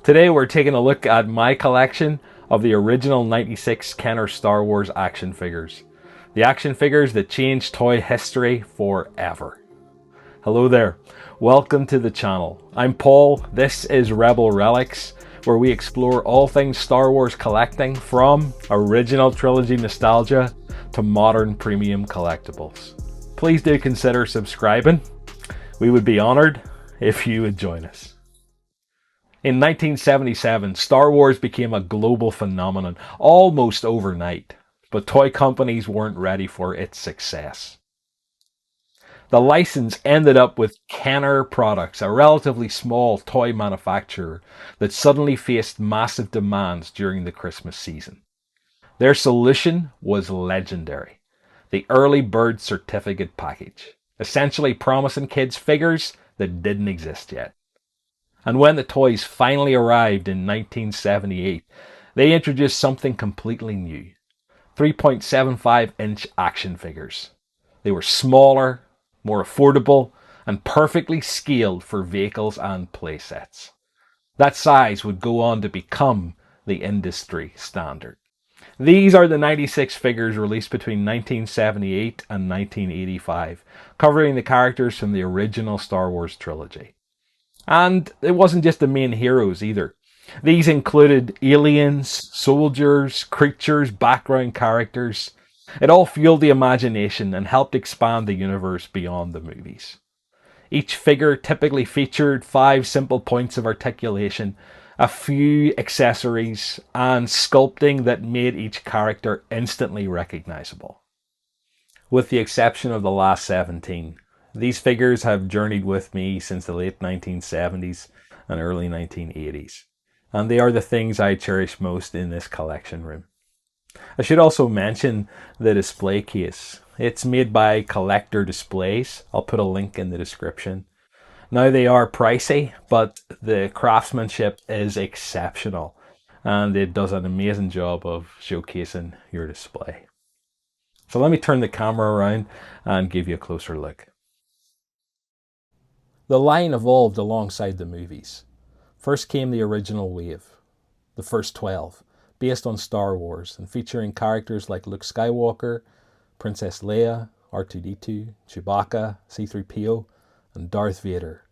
Today we're taking a look at my collection of the original 96 Kenner Star Wars action figures. The action figures that changed toy history forever. Hello there, welcome to the channel. I'm Paul, this is Rebel Relics, where we explore all things Star Wars collecting from original trilogy nostalgia to modern premium collectibles. Please do consider subscribing. We would be honored if you would join us. In 1977, Star Wars became a global phenomenon almost overnight, but toy companies weren't ready for its success. The license ended up with Kenner Products, a relatively small toy manufacturer that suddenly faced massive demands during the Christmas season. Their solution was legendary: the early bird certificate package, essentially promising kids figures that didn't exist yet. And when the toys finally arrived in 1978, they introduced something completely new: 3.75-inch action figures. They were smaller, more affordable, and perfectly scaled for vehicles and playsets. That size would go on to become the industry standard. These are the 96 figures released between 1978 and 1985, covering the characters from the original Star Wars trilogy. And it wasn't just the main heroes either. These included aliens, soldiers, creatures, background characters. It all fueled the imagination and helped expand the universe beyond the movies. Each figure typically featured 5 simple points of articulation, a few accessories, and sculpting that made each character instantly recognizable. With the exception of the last 17, these figures have journeyed with me since the late 1970s and early 1980s, and they are the things I cherish most in this collection room. I should also mention the display case. It's made by Collector Displays. I'll put a link in the description. Now, they are pricey, but the craftsmanship is exceptional, and it does an amazing job of showcasing your display. So let me turn the camera around and give you a closer look. The line evolved alongside the movies. First came the original wave, the first 12, based on Star Wars and featuring characters like Luke Skywalker, Princess Leia, R2-D2, Chewbacca, C-3PO, and Darth Vader.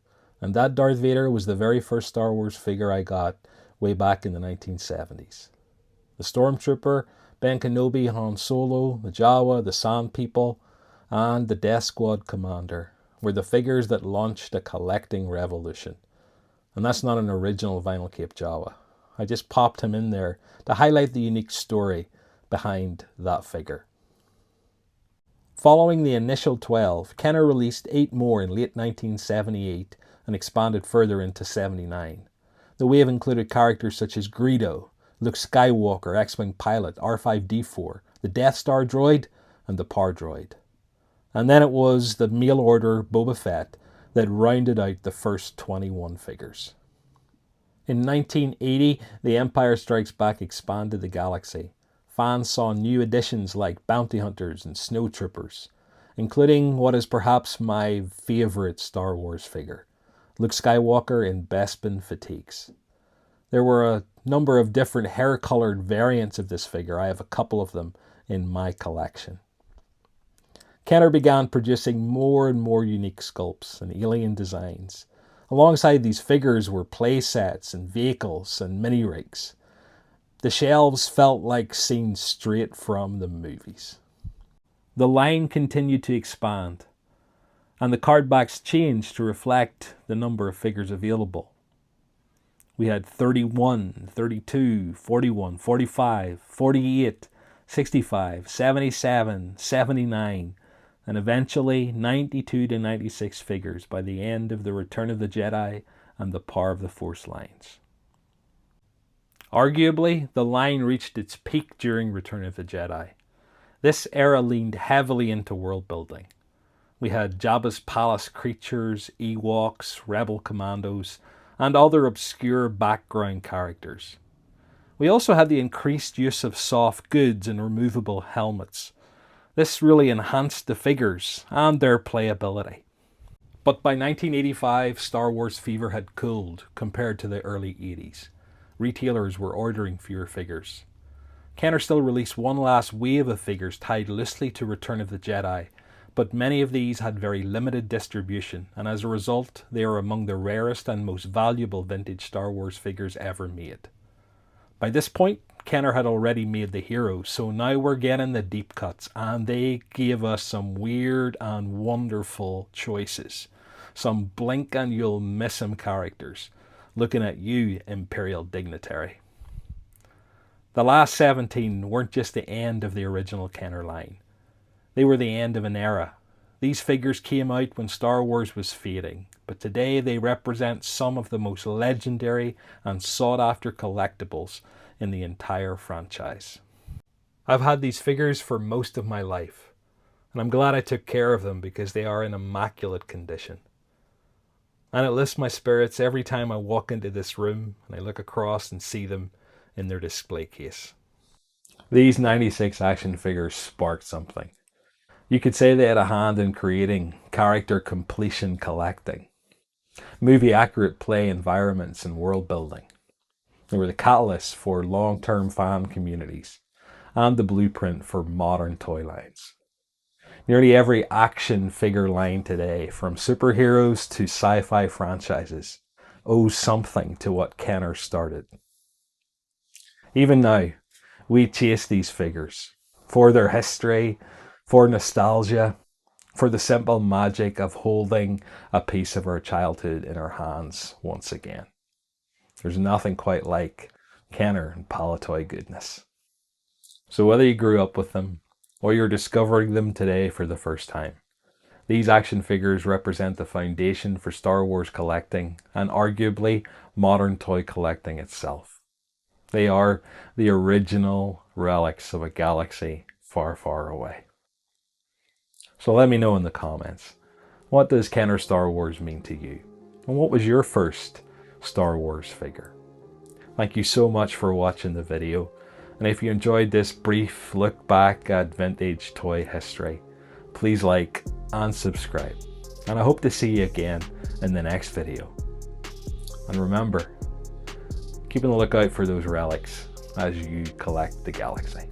And that Darth Vader was the very first Star Wars figure I got way back in the 1970s. The Stormtrooper, Ben Kenobi, Han Solo, the Jawa, the Sand People, and the Death Squad Commander were the figures that launched a collecting revolution. And that's not an original vinyl cape Jawa. I just popped him in there to highlight the unique story behind that figure. Following the initial 12, Kenner released 8 more in late 1978 and expanded further into 79. The wave included characters such as Greedo, Luke Skywalker, X-Wing pilot, R5-D4, the Death Star droid, and the Power droid. And then it was the mail order Boba Fett that rounded out the first 21 figures. In 1980, The Empire Strikes Back expanded the galaxy. Fans saw new additions like bounty hunters and snow troopers, including what is perhaps my favourite Star Wars figure, Luke Skywalker in Bespin fatigues. There were a number of different hair-coloured variants of this figure. I have a couple of them in my collection. Kenner began producing more and more unique sculpts and alien designs. Alongside these figures were play sets and vehicles and mini-rigs. The shelves felt like scenes straight from the movies. The line continued to expand, and the card backs changed to reflect the number of figures available. We had 31, 32, 41, 45, 48, 65, 77, 79, and eventually 92 to 96 figures by the end of the Return of the Jedi and the Power of the Force lines. Arguably, the line reached its peak during Return of the Jedi. This era leaned heavily into world building. We had Jabba's palace creatures, Ewoks, rebel commandos, and other obscure background characters. We also had the increased use of soft goods and removable helmets. This really enhanced the figures and their playability. But by 1985, Star Wars fever had cooled compared to the early 80s. retailers were ordering fewer figures. Kenner still released one last wave of figures tied loosely to Return of the Jedi, but many of these had very limited distribution, and as a result, they are among the rarest and most valuable vintage Star Wars figures ever made. By this point, Kenner had already made the heroes, so now we're getting the deep cuts, and they gave us some weird and wonderful choices. Some blink and you'll miss 'em characters. Looking at you, Imperial dignitary. The last 17 weren't just the end of the original Kenner line. They were the end of an era. These figures came out when Star Wars was fading, but today they represent some of the most legendary and sought-after collectibles in the entire franchise. I've had these figures for most of my life, and I'm glad I took care of them because they are in immaculate condition. And it lifts my spirits every time I walk into this room and I look across and see them in their display case. These 96 action figures sparked something. You could say they had a hand in creating character completion collecting, movie accurate play environments and world building. They were the catalyst for long-term fan communities and the blueprint for modern toy lines. Nearly every action figure line today, from superheroes to sci-fi franchises, owes something to what Kenner started. Even now, we chase these figures for their history, for nostalgia, for the simple magic of holding a piece of our childhood in our hands once again. There's nothing quite like Kenner and Palatoy goodness. So whether you grew up with them or you're discovering them today for the first time, these action figures represent the foundation for Star Wars collecting and arguably modern toy collecting itself. They are the original relics of a galaxy far, far away. So let me know in the comments, what does Kenner Star Wars mean to you? And what was your first Star Wars figure? Thank you so much for watching the video. And if you enjoyed this brief look back at vintage toy history, please like and subscribe. And I hope to see you again in the next video. And remember, keep on the lookout for those relics as you collect the galaxy.